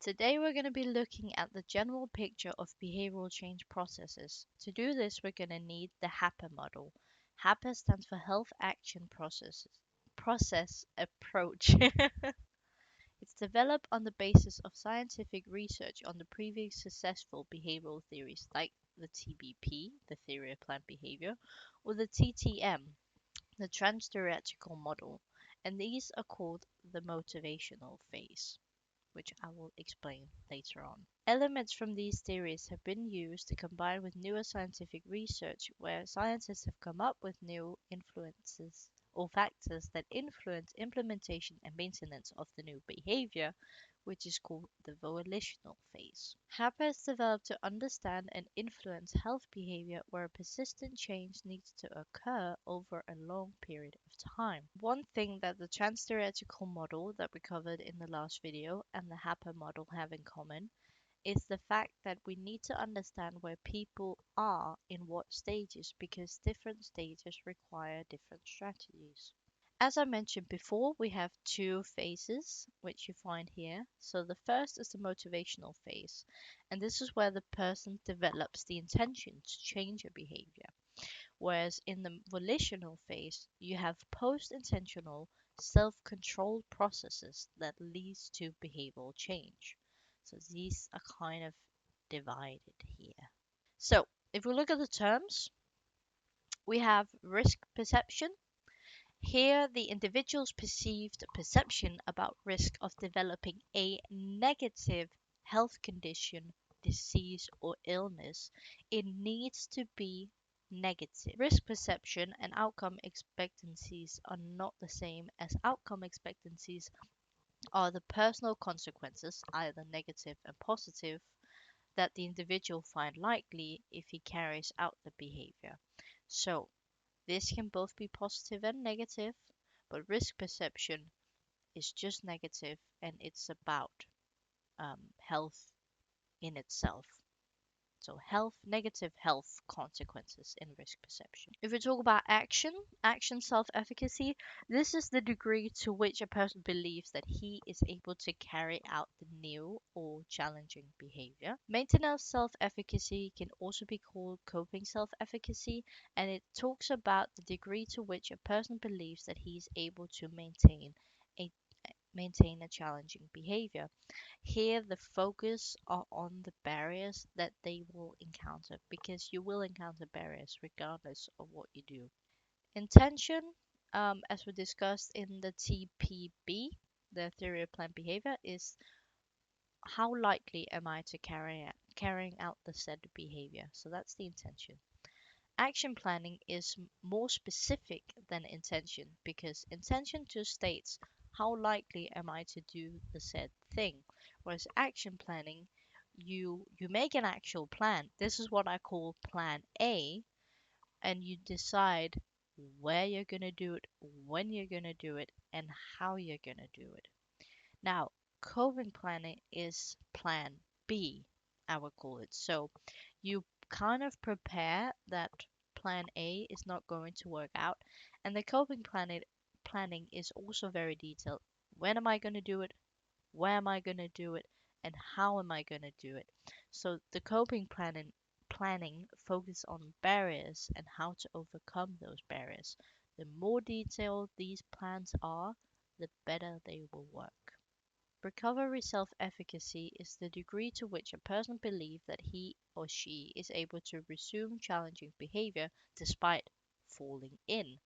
Today we're going to be looking at the general picture of behavioral change processes. To do this, we're going to need the HAPA model. HAPA stands for Health Action Process Approach. It's developed on the basis of scientific research on the previous successful behavioral theories like the TBP, the theory of planned behavior, or the TTM, the trans-theoretical model, and these are called the motivational phase, which I will explain later on. Elements from these theories have been used to combine with newer scientific research where scientists have come up with new influences or factors that influence implementation and maintenance of the new behavior, which is called the volitional phase. HAPA is developed to understand and influence health behavior where persistent change needs to occur over a long period of time. One thing that the trans-theoretical model that we covered in the last video and the HAPA model have in common is the fact that we need to understand where people are in what stages because different stages require different strategies. As I mentioned before, we have two phases, which you find here. So the first is the motivational phase, and this is where the person develops the intention to change a behavior. Whereas in the volitional phase, you have post-intentional, self-controlled processes that leads to behavioral change. So these are kind of divided here. So if we look at the terms, we have risk perception. Here, the individual's perceived perception about risk of developing a negative health condition, disease, or illness, it needs to be negative. Risk perception and outcome expectancies are not the same, as outcome expectancies are the personal consequences, either negative and positive, that the individual find likely if he carries out the behavior. So, this can both be positive and negative, but risk perception is just negative and it's about health in itself. So negative health consequences in risk perception. If we talk about action self-efficacy, this is the degree to which a person believes that he is able to carry out the new or challenging behavior. Maintenance self-efficacy can also be called coping self-efficacy, and it talks about the degree to which a person believes that he is able to a maintain a challenging behavior. Here, the focus are on the barriers that they will encounter because you will encounter barriers regardless of what you do. Intention, as we discussed in the TPB, the theory of planned behavior, is how likely am I to carrying out the said behavior. So that's the intention. Action planning is more specific than intention because intention just states how likely am I to do the said thing, whereas action planning, you make an actual plan. This is what I call plan A, and you decide where you're going to do it, when you're going to do it, and how you're going to do it. Now, coping planning is plan B, I would call it. So you kind of prepare that plan A is not going to work out, and the planning is also very detailed. When am I going to do it? Where am I going to do it? And how am I going to do it? So the coping planning focus on barriers and how to overcome those barriers. The more detailed these plans are, the better they will work. Recovery self-efficacy is the degree to which a person believes that he or she is able to resume challenging behavior despite falling in.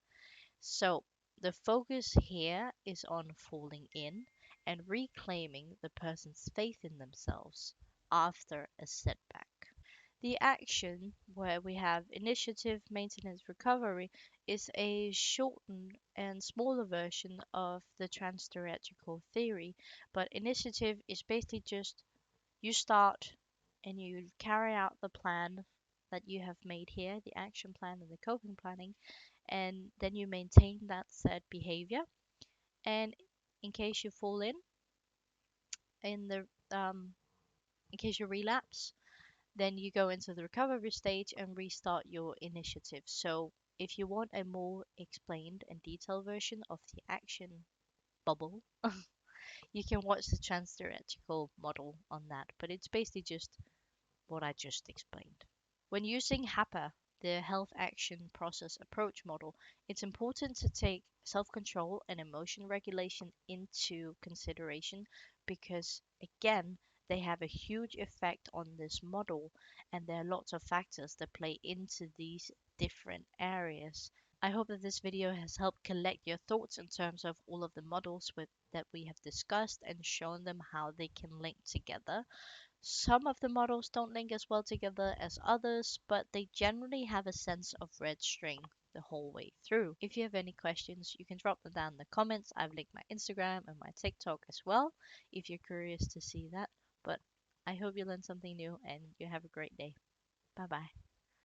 So, the focus here is on falling in and reclaiming the person's faith in themselves after a setback. The action, where we have initiative, maintenance, recovery, is a shortened and smaller version of the trans-theoretical theory, but initiative is basically just you start and you carry out the plan that you have made here, the action plan and the coping planning, and then you maintain that said behavior. And in case you fall in the in case you relapse, then you go into the recovery stage and restart your initiative. So if you want a more explained and detailed version of the action bubble, You can watch the trans-theoretical model on that, but it's basically just what I just explained. When using HAPA, the Health Action Process Approach model, it's important to take self control and emotion regulation into consideration because, again, they have a huge effect on this model, and there are lots of factors that play into these different areas. I hope that this video has helped collect your thoughts in terms of all of the models that we have discussed and shown them how they can link together. Some of the models don't link as well together as others, but they generally have a sense of red string the whole way through. If you have any questions, you can drop them down in the comments. I've linked my Instagram and my TikTok as well if you're curious to see that. But I hope you learned something new and you have a great day. Bye bye.